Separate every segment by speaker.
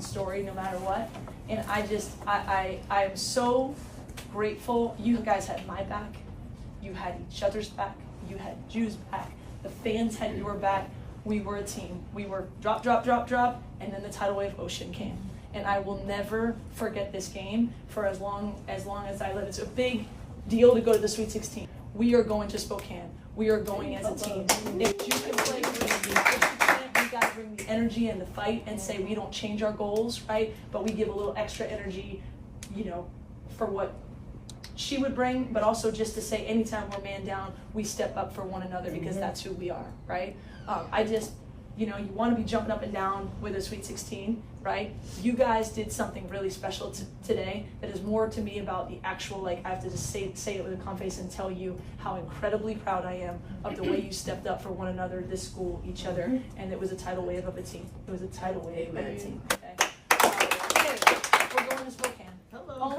Speaker 1: story no matter what. And I am so grateful. You guys had my back. You had each other's back. You had Ju's back. The fans had your back. We were a team. We were drop, drop, drop, drop, and then the tidal wave ocean came. And I will never forget this game for as long as I live. It's a big deal to go to the Sweet 16. We are going to Spokane. We are going as a team. If you can play, we got to bring the energy and the fight and say we don't change our goals, right? But we give a little extra energy, for what she would bring, but also just to say anytime we're man down, we step up for one another because that's who we are, right? You want to be jumping up and down with a Sweet 16, right? You guys did something really special today that is more to me about the actual, I have to just say it with a calm face and tell you how incredibly proud I am of the way you stepped up for one another, this school, each other, and it was a tidal wave of a team. It was a tidal wave of a team, okay? We're going to Spokane. Hello.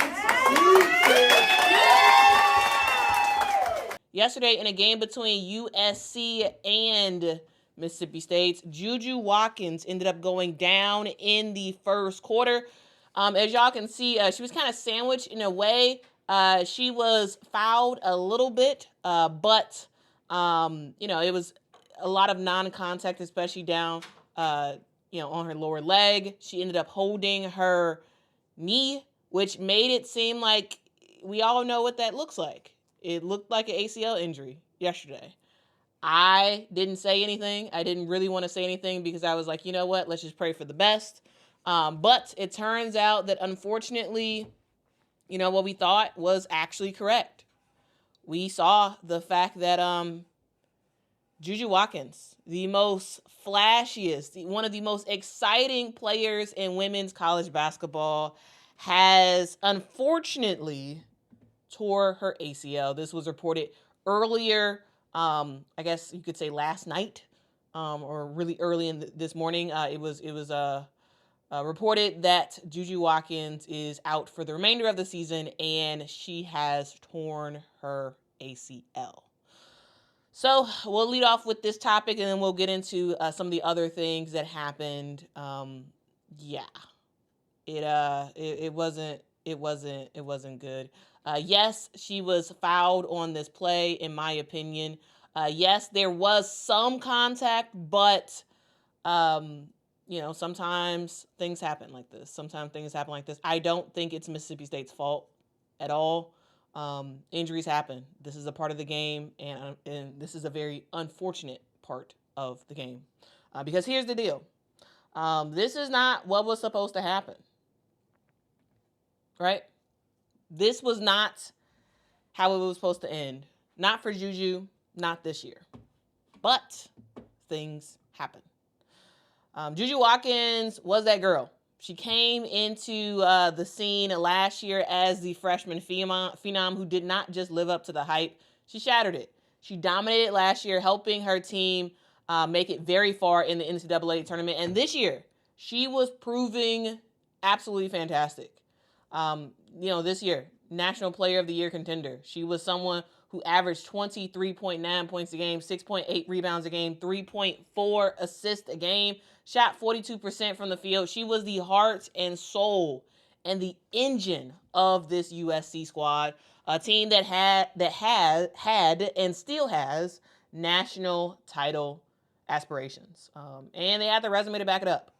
Speaker 2: Yesterday, in a game between USC and Mississippi State's, JuJu Watkins ended up going down in the first quarter. As y'all can see, she was kind of sandwiched in a way. She was fouled a little bit, but it was a lot of non-contact, especially down, on her lower leg. She ended up holding her knee, which made it seem like we all know what that looks like. It looked like an ACL injury yesterday. I didn't say anything. I didn't really want to say anything because I was like, you know what? Let's just pray for the best. But it turns out that unfortunately, what we thought was actually correct. We saw the fact that JuJu Watkins, the most flashiest, one of the most exciting players in women's college basketball, has unfortunately tore her ACL. This was reported earlier, I guess you could say last night, or really early in this morning. It was reported that JuJu Watkins is out for the remainder of the season, and she has torn her ACL. So we'll lead off with this topic, and then we'll get into some of the other things that happened. It wasn't good. Yes, she was fouled on this play, in my opinion. Yes, there was some contact, but, sometimes things happen like this. I don't think it's Mississippi State's fault at all. Injuries happen. This is a part of the game, and this is a very unfortunate part of the game. Because here's the deal. This is not what was supposed to happen. Right? This was not how it was supposed to end. Not for JuJu, not this year. But things happen. JuJu Watkins was that girl. She came into the scene last year as the freshman phenom who did not just live up to the hype. She shattered it. She dominated last year, helping her team make it very far in the NCAA tournament. And this year, she was proving absolutely fantastic. This year, National Player of the Year contender. She was someone who averaged 23.9 points a game, 6.8 rebounds a game, 3.4 assists a game, shot 42% from the field. She was the heart and soul and the engine of this USC squad, a team that had and still has national title aspirations. And they had the resume to back it up.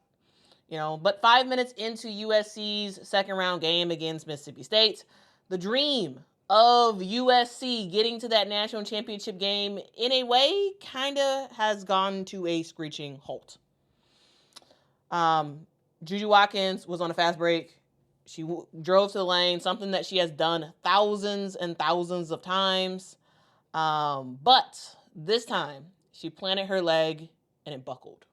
Speaker 2: But 5 minutes into USC's second round game against Mississippi State, the dream of USC getting to that national championship game in a way kind of has gone to a screeching halt. JuJu Watkins was on a fast break. She drove to the lane, something that she has done thousands and thousands of times. But this time, she planted her leg and it buckled.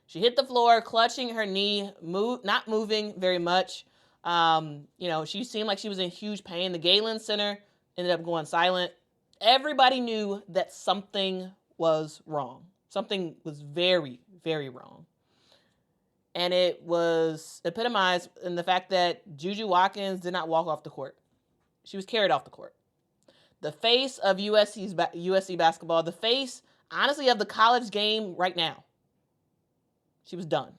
Speaker 2: She hit the floor, clutching her knee, not moving very much. She seemed like she was in huge pain. The Galen Center ended up going silent. Everybody knew that something was wrong. Something was very, very wrong. And it was epitomized in the fact that JuJu Watkins did not walk off the court. She was carried off the court. The face of USC basketball, the face, honestly, of the college game right now. She was done.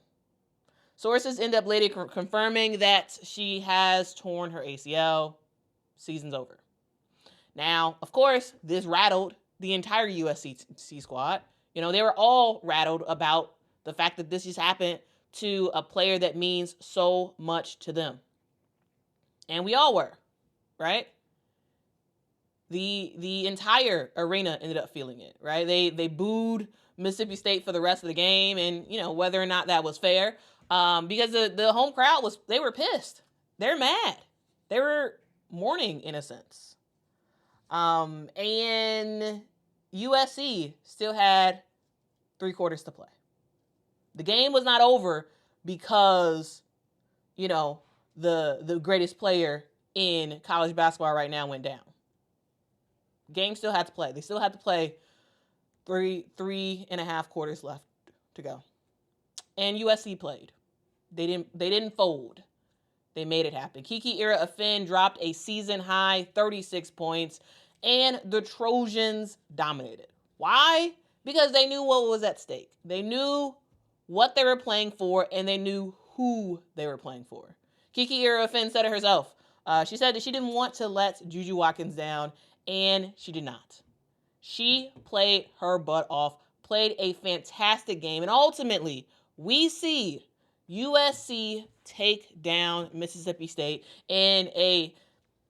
Speaker 2: Sources end up later confirming that she has torn her ACL. Season's over. Now, of course, this rattled the entire USC squad. You know, they were all rattled about the fact that this just happened to a player that means so much to them. And we all were, right? The entire arena ended up feeling it, right? They booed Mississippi State for the rest of the game, and you know whether or not that was fair, because the home crowd they were pissed. They're mad. They were mourning in a sense. And USC still had 3 quarters to play. The game was not over because, you know, the greatest player in college basketball right now went down. Game still had to play. They still had to play 3.5 quarters left to go. And USC played. They didn't fold. They made it happen. Kiki Iriafen dropped a season high 36 points, and the Trojans dominated. Why? Because they knew what was at stake. They knew what they were playing for, and they knew who they were playing for. Kiki Iriafen said it herself. She said that she didn't want to let JuJu Watkins down, and she did not. She played her butt off, played a fantastic game, and ultimately, we see USC take down Mississippi State in a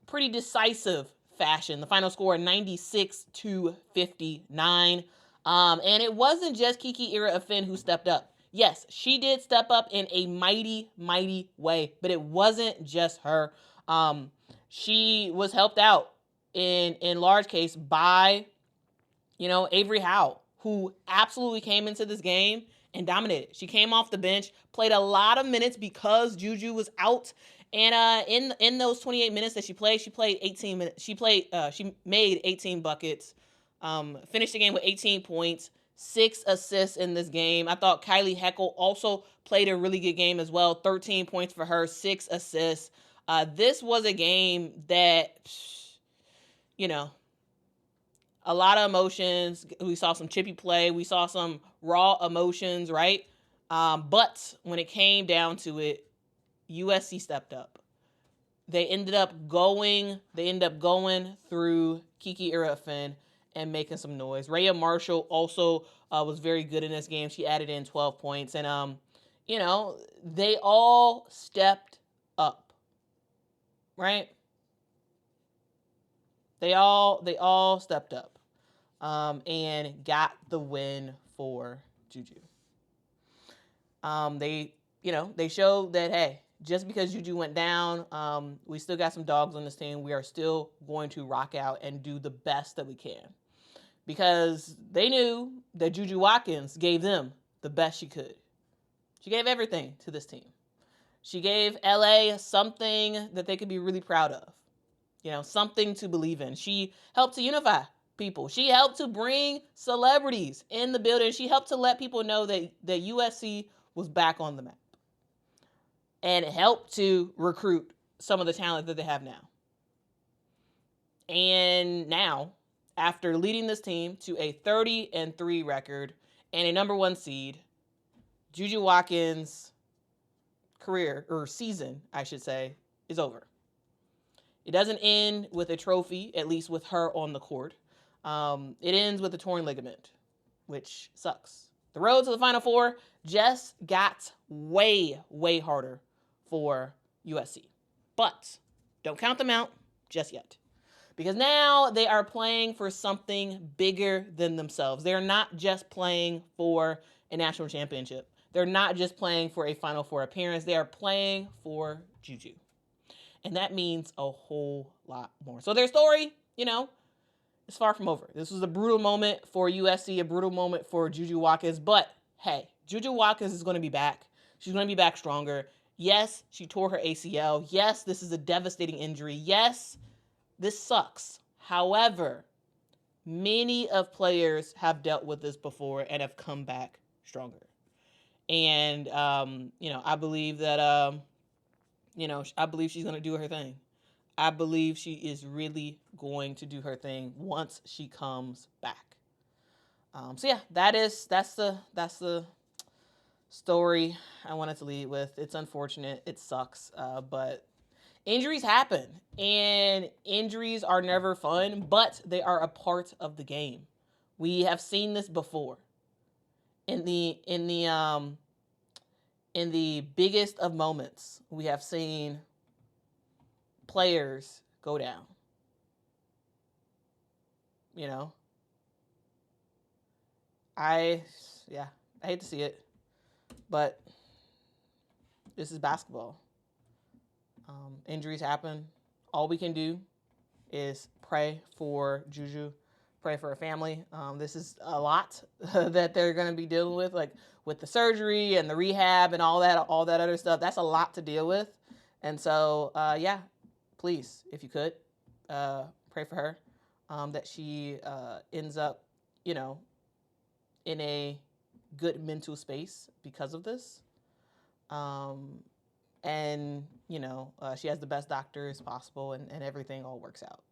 Speaker 2: pretty decisive fashion. The final score 96-59. And it wasn't just Kiki Iriafen who stepped up. Yes, she did step up in a mighty, mighty way, but it wasn't just her. She was helped out in large case by, you know, Avery Howe, who absolutely came into this game and dominated. She came off the bench, played a lot of minutes because JuJu was out. And in those 28 minutes that she played 18 minutes. She made 18 buckets. Finished the game with 18 points, 6 assists in this game. I thought Kylie Heckle also played a really good game as well. 13 points for her, 6 assists. This was a game that, you know, a lot of emotions. We saw some chippy play. We saw some raw emotions, right? But when it came down to it, USC stepped up. They ended up going through Kiki Iriafen and making some noise. Rhea Marshall also was very good in this game. She added in 12 points. And, you know, they all stepped up, right? They all stepped up and got the win for JuJu. They showed that, hey, just because JuJu went down, we still got some dogs on this team. We are still going to rock out and do the best that we can. Because they knew that JuJu Watkins gave them the best she could. She gave everything to this team. She gave LA something that they could be really proud of. You know, something to believe in. She helped to unify people. She helped to bring celebrities in the building. She helped to let people know that USC was back on the map. And it helped to recruit some of the talent that they have now. And now, after leading this team to a 30-3 record and a number 1 seed, JuJu Watkins' career, or season, I should say, is over. It doesn't end with a trophy, at least with her on the court. It ends with a torn ligament, which sucks. The road to the Final Four just got way, way harder for USC. But don't count them out just yet. Because now they are playing for something bigger than themselves. They're not just playing for a national championship. They're not just playing for a Final Four appearance. They are playing for JuJu. And that means a whole lot more. So their story, you know, is far from over. This was a brutal moment for USC, a brutal moment for JuJu Watkins. But, hey, JuJu Watkins is going to be back. She's going to be back stronger. Yes, she tore her ACL. Yes, this is a devastating injury. Yes, this sucks. However, many of players have dealt with this before and have come back stronger. And, I believe that, I believe she's going to do her thing. I believe she is really going to do her thing once she comes back. That's the story I wanted to lead with. It's unfortunate. It sucks. But injuries happen, and injuries are never fun, but they are a part of the game. We have seen this before. In the biggest of moments, we have seen players go down. You know, I hate to see it, but this is basketball. Injuries happen. All we can do is pray for JuJu, pray for her family. This is a lot that they're going to be dealing with, like with the surgery and the rehab and all that other stuff. That's a lot to deal with. And so, please, if you could, pray for her, that she ends up, in a good mental space because of this. And, she has the best doctors possible, and everything all works out.